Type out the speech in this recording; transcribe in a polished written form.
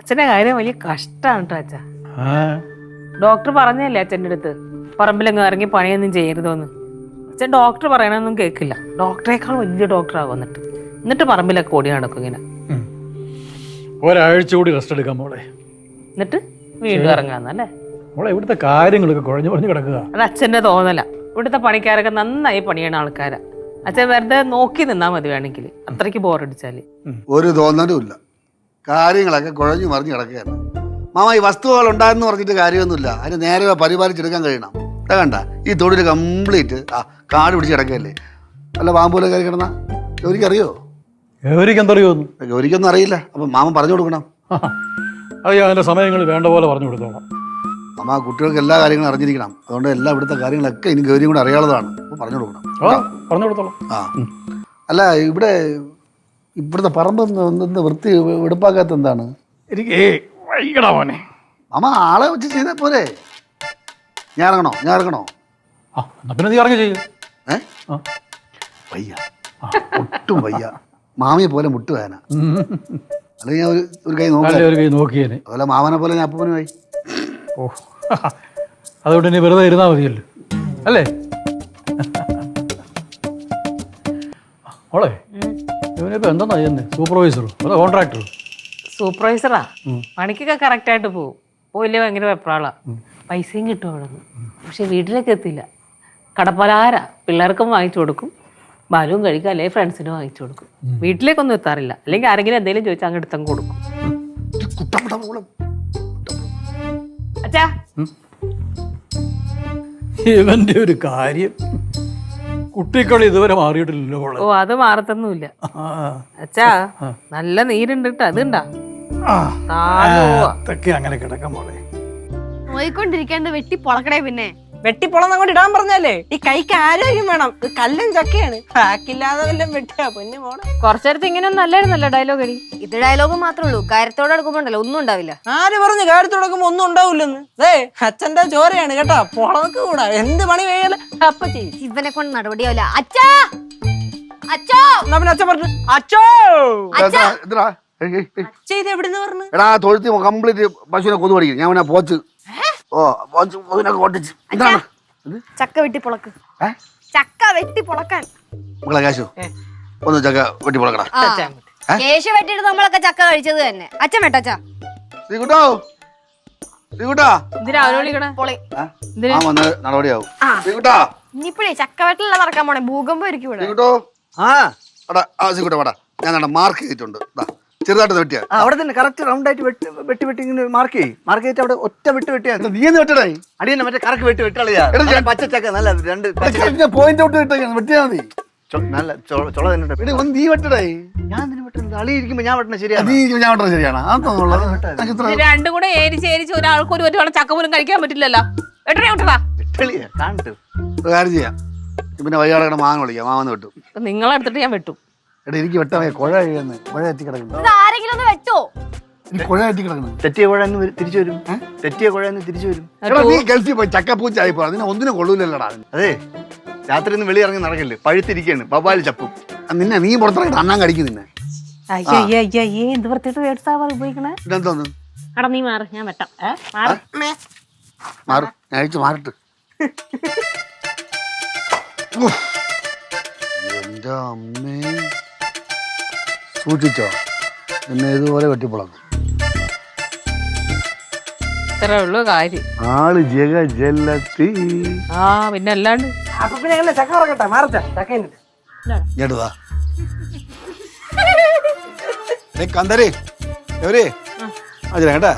അച്ഛന്റെ കാര്യം വലിയ കഷ്ടാണ് കേട്ടോ അച്ഛ. ഡോക്ടർ പറഞ്ഞല്ലേ അച്ഛൻ്റെ അടുത്ത് പറമ്പിലങ്ങ് ഇറങ്ങി പണിയൊന്നും ചെയ്യരുതോന്ന്. അച്ഛൻ ഡോക്ടർ പറയണൊന്നും കേൾക്കില്ല. ഡോക്ടറേക്കാൾ വലിയ ഡോക്ടറാകും. എന്നിട്ട് പറമ്പിലൊക്കെ ഓടി നടക്കും ഇങ്ങനെ. ഒരാഴ്ച കൂടി റെസ്റ്റ് എടുക്കാം മോളെ, എന്നിട്ട് വീണ്ടും ഇറങ്ങാന്നല്ലേ. മോളെ ഇവിടുത്തെ കാര്യങ്ങളൊക്കെ കുഴഞ്ഞു കുഴഞ്ഞു കിടക്കുക. അത് അച്ഛൻ്റെ തോന്നല. ഇവിടുത്തെ പണിക്കാരൊക്കെ നന്നായി പണിയണ ആൾക്കാരാ. അച്ഛൻ വെറുതെ നോക്കി നിന്നാ മതി വേണമെങ്കിൽ, അത്രയ്ക്ക് ബോറടിച്ചാല്. ഒരു തോന്നലും ഇല്ല, കാര്യങ്ങളൊക്കെ കുഴഞ്ഞു മറിഞ്ഞു കിടക്കുകയാണ്. മാമ ഈ വസ്തുവകൾ ഉണ്ടായെന്ന് പറഞ്ഞിട്ട് കാര്യമൊന്നുമില്ല, അതിന് നേരെ പരിപാലിച്ചെടുക്കാൻ കഴിയണം. കണ്ട ഈ തൊഴിൽ കംപ്ലീറ്റ് കാട് പിടിച്ച് കിടക്കുകയല്ലേ. വല്ല പാമ്പൂലെ കയറി കിടന്ന ഗൗരിക്കറിയോ? ഗൗരിക്കെന്തറിയോന്ന്? ഗൗരിക്കൊന്നും അറിയില്ല. അപ്പം മാമൻ പറഞ്ഞു കൊടുക്കണം. അത് അതിൻ്റെ സമയങ്ങൾ വേണ്ട പോലെ പറഞ്ഞു കൊടുത്തോളാം. മാമ കുട്ടികൾക്ക് എല്ലാ കാര്യങ്ങളും അറിഞ്ഞിരിക്കണം. അതുകൊണ്ട് എല്ലാ ഇവിടുത്തെ കാര്യങ്ങളൊക്കെ ഇനി ഗൗരിയും കൂടെ അറിയാനുള്ളതാണ്. അപ്പോൾ പറഞ്ഞു കൊടുക്കണം. പറഞ്ഞു കൊടുത്തോളാം. അല്ല ഇവിടുത്തെ പറമ്പ് ഒന്ന് വൃത്തി വെടുപ്പാക്കാത്ത എന്താണ്? എനിക്ക് വൈകടാ മോനെ. മാമ ആളെ വെച്ച് ചെയ്താൽ പോരെ? ഞാൻ ഇറങ്ങണോ? എന്നാ പിന്നെ നീ ഇറങ്ങി ചെയ്യും. വയ്യ, ഒട്ടും വയ്യ. മാമിയെ പോലെ മുട്ടുവേന. അല്ലെങ്കിൽ ഞാൻ ഒരു കൈ നോക്കിയേനെ. അതുപോലെ മാമനെ പോലെ ഞാൻ അപ്പനുമായി. ഓ, അതുകൊണ്ട് ഇനി വെറുതെ ഇരുന്നാൽ മതിയല്ലോ അല്ലേ? മോളെ ഇവനിപ്പോ എന്താ ചെയ്യുന്നത്? സൂപ്പർവൈസറോ അതോ കോൺട്രാക്ടറോ? സൂപ്പർവൈസറാ. പണിക്കൊക്കെ കറക്റ്റായിട്ട് പോകും. പോയില്ലേ ഭയങ്കര വെപ്രാളാ. പൈസയും കിട്ടും അവിടെ നിന്ന്. പക്ഷെ വീട്ടിലേക്ക് എത്തില്ല. കടപ്പലഹാര പിള്ളേർക്കും വാങ്ങിച്ചു കൊടുക്കും, ബാലുവും കഴിക്കും, അല്ലെങ്കിൽ ഫ്രണ്ട്സിനും വാങ്ങിച്ചു കൊടുക്കും. വീട്ടിലേക്കൊന്നും എത്താറില്ല. അല്ലെങ്കിൽ ആരെങ്കിലും എന്തെങ്കിലും ചോദിച്ചാൽ അങ്ങ് എടുത്തങ്ങ് കൊടുക്കും. അച്ഛാ, ഇവന്റെ ഒരു കാര്യം, കുട്ടിക്കളി ഇതുവരെ മാറിയിട്ടില്ലല്ലോ മോളെ. ഓ അത് മാറത്തൊന്നുമില്ല അച്ഛാ. നല്ല നീരുണ്ട് കേട്ടോ. അതുണ്ടാ അതൊക്കെ അങ്ങനെ കിടക്കാം മോളെ. നോയിക്കൊണ്ടിരിക്കാണ്ട് വെട്ടി പൊളക്കടേ. പിന്നെ വെട്ടിപ്പൊളന്നങ്ങോട്ട് ഇടാൻ പറഞ്ഞല്ലേ? ഈ കൈക്ക് ആരോഗ്യം വേണം. ഇത് കല്ലും ചക്കയാണ്. ബാക്കില്ലാതെ വല്ലതും വെട്ടിയാ പൊന്നു മോളെ. കുറച്ചേരത്ത് ഇങ്ങനെയൊന്നും അല്ലായിരുന്നല്ലോ ഡയലോഗ് അടി. ഇത് ഡയലോഗ് മാത്രമേ ഉള്ളൂ. കാര്യത്തോടെ എടുക്കുമ്പോണ്ടല്ലോ ഒന്നും ഉണ്ടാവില്ല. ആര് പറഞ്ഞു കാര്യത്തിൽ തുടങ്ങുമ്പോ ഒന്നും ഉണ്ടാവില്ലെന്ന്? അച്ഛന്റെ ചോരയാണ് കേട്ടാ. പൊളക്ക് കൂടാ എന്ത് പണി വേയാല് അപ്പ ചെയ്യും. ഇവനെ കൊണ്ട് നടപടിയാവില്ല. അച്ഛാ, അച്ഛോ. എന്നാ പിന്നെ അച്ഛൻ പറഞ്ഞു അച്ഛോ. അച്ഛ ഇത് എവിടുന്ന് പറഞ്ഞു? എടാ തൊഴുത്തി കംപ്ലീറ്റ് പശുവിനെ കൊതു പഠിക്കും. ഞാൻ പോച്ച് ഓട്ടിച്ച്. ചക്ക വെട്ടി പൊളക്ക്. ചക്ക വെട്ടി പൊളക്കാൻ മക്കളെ കാശു ഒന്ന് ചക്ക വെട്ടി പൊളക്കടാ. കേശു വെട്ടിട്ട് നമ്മളൊക്കെ ചക്ക കഴിച്ചത് തന്നെ. അച്ഛൻ വെട്ടച്ചാ. ശ്രീകുട്ടോ നടപടിയാവും. ശ്രീകുട്ടാ ഇനിയിപ്പോഴേ ചക്ക വെട്ടിലുള്ള നടക്കാൻ പോണേ. ഭൂകമ്പം ഇരിക്കും ഇവിടെ. ശ്രീകുട്ടോ ശ്രീകുട്ട വേടാ, ഞാൻ മാർക്ക് ചെയ്തിട്ടുണ്ട്. ചെറുതായിട്ട് വെട്ടിയാ അവിടെ തന്നെ കറക്റ്റ് റൗണ്ട് ആയിട്ട് വെട്ടി ഇങ്ങനെ മാർക്ക് ചെയ്തിട്ട് അവിടെ ഒറ്റ വെട്ടിയാ നീ എന്ന് വെട്ടടേ. അടിയന്നെ മറ്റേ കറക്ക് വെട്ടിക്കളിയാ. പച്ചച്ചക്ക നല്ല രണ്ട് പോയിന്റ് ഔട്ട് വെട്ടിയാ മതി. നല്ല ചുള തന്നെ. നീ വെട്ടടേ. ഞാൻ വെട്ടുന്നത് അളിയിരിക്കുമ്പോ ഞാൻ വെട്ടണ ശരിയാണ്. നീ ഞാൻ വെട്ടണ ശരിയാണ്. രണ്ടും കൂടെ ഏരിച്ച് ഒരാൾക്ക് ഒരു ചക്ക പോലും കഴിക്കാൻ പറ്റില്ലല്ലോ. കാണട്ടെ കാര്യം ചെയ്യാം. പിന്നെ വയ്യാടെ മാങ്ങ വിളിക്കാം. മാമന്ന് വെട്ടും. നിങ്ങളെടുത്തിട്ട് ഞാൻ വെട്ടും. എടാ എനിക്ക് വെട്ടാൻ കുഴ എത്തി കിടക്കുന്നു. ആരെങ്കിലും ഒന്ന് വെട്ടോ. കുഴ എത്തി കിടക്കുന്നു. തെറ്റിയ കുഴ തിരിച്ചു വരും. തിരിച്ചു വരും. നീ ഗൾഫിൽ പോയി ചക്കപ്പൂച്ചായി പോ. അതിനെ ഒന്നിനും കൊള്ളൂലല്ലടാ. അതെ, രാത്രി ഒന്നും വെളിയിറങ്ങി നടക്കല്ലേ. പഴുത്തിരിക്കുകയാണ്. ബബാലി ചപ്പും. നിന്നെ നീ പുറത്തിറങ്ങിട്ട് അണ്ണാൻ കടിക്കും നിന്നെ. എന്ത് വൃത്തിയിട്ട് വേടിച്ചാ ഉപയോഗിക്കണേ? ഇതെന്തോന്ന്? എടാ നീ മാറ്, ഞാൻ വെട്ടാം. മാറും, ഞാൻ അഴിച്ചു മാറിട്ട്. എന്റെ അമ്മേ, സൂക്ഷിച്ചോ എന്നെ ഇതുപോലെ വെട്ടിപ്പൊളക്കും. ഇത്രേ ഉള്ളൂ കാര്യം. ആള് ജലത്തി. പിന്നെ അല്ലാണ്ട് അപ്പൊ പിന്നെ ചക്ക പറക്കട്ടെ. മാറച്ചാ ചക്ക കേട്ടതാ കന്തരേ എവരേ കേട്ടാ.